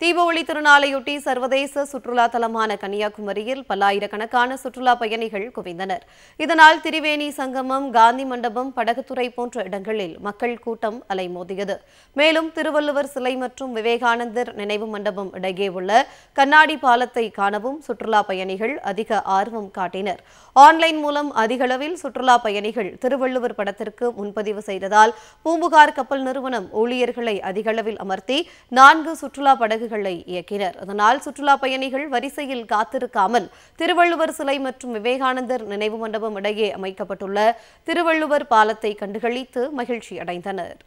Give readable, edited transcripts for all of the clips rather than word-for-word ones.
தீபாவளி திருநாளையொட்டி சர்வதேச சுற்றுலா தலமான கன்னியாகுமரியில் பல்லாயிரக்கணக்கான சுற்றுலா பயணிகள் குவிந்தனர். இதனால் திரிவேணி சங்கமம், காந்தி மண்டபம், படகுத்துறை போன்ற இடங்களில் மக்கள் கூட்டம் அலைமோதியது. மேலும் திருவள்ளுவர் சிலை மற்றும் விவேகானந்தர் நினைவு மண்டபம் இடையே உள்ள கண்ணாடி பாலத்தை காணவும் சுற்றுலா பயணிகள் அதிக ஆர்வம் காட்டினர். ஆன்லைன் மூலம் அதிகளவில் சுற்றுலா பயணிகள் திருவள்ளுவர் படத்திற்கு முன்பதிவு செய்ததால் பூம்புகார் கப்பல் நிறுவனம் ஊழியர்களை அதிகளவில் அமர்த்தி 4 சுற்றுலா படகுகளை இயக்கினர். அதனால் சுற்றுலா பயணிகள் வரிசையில் காத்திருக்காமல் திருவள்ளுவர் சிலை மற்றும் விவேகானந்தர் நினைவு மண்டபம் இடையே அமைக்கப்பட்டுள்ள திருவள்ளுவர் பாலத்தை கண்டுகளித்து மகிழ்ச்சி அடைந்தனர்.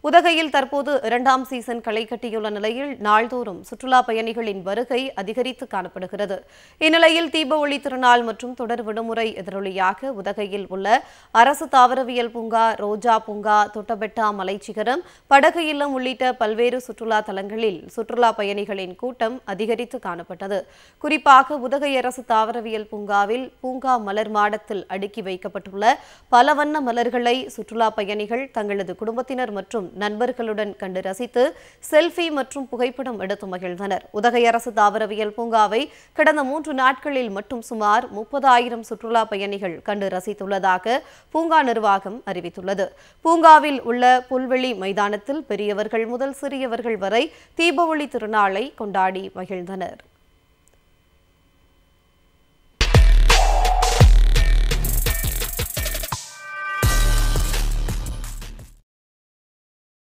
உதகையில் தற்போது 2ஆம் சீசன் களை கட்டியுள்ள நிலையில் நாள்தோறும் சுற்றுலா பயணிகளின் வருகை அதிகரித்து காணப்படுகிறது. இந்நிலையில் தீபாவளி திருநாள் மற்றும் தொடர் விடுமுறை எதிரொலியாக உதகையில் உள்ள அரசு தாவரவியல் பூங்கா, ரோஜா பூங்கா, தொட்டபெட்டா மலைச்சிகரம், படகு இல்லம் உள்ளிட்ட பல்வேறு சுற்றுலா தலங்களில் சுற்றுலா பயணிகளின் கூட்டம் அதிகரித்து காணப்பட்டது. குறிப்பாக உதகை அரசு தாவரவியல் பூங்காவில் பூங்கா மலர் மாடத்தில் அடுக்கி வைக்கப்பட்டுள்ள பல வண்ண மலர்களை சுற்றுலா பயணிகள் தங்களது குடும்பத்தினர் மற்றும் நண்பர்களுடன் கண்டு ரசித்து செல்ஃபி மற்றும் புகைப்படம் எடுத்து மகிழ்ந்தனர். உதகை அரசு தாவரவியல் பூங்காவை கடந்த 3 நாட்களில் மட்டும் சுமார் 30,000 சுற்றுலா பயணிகள் கண்டு ரசித்துள்ளதாக பூங்கா நிர்வாகம் அறிவித்துள்ளது. பூங்காவில் உள்ள புல்வெளி மைதானத்தில் பெரியவர்கள் முதல் சிறியவர்கள் வரை தீபாவளி திருநாளை கொண்டாடி மகிழ்ந்தனர்.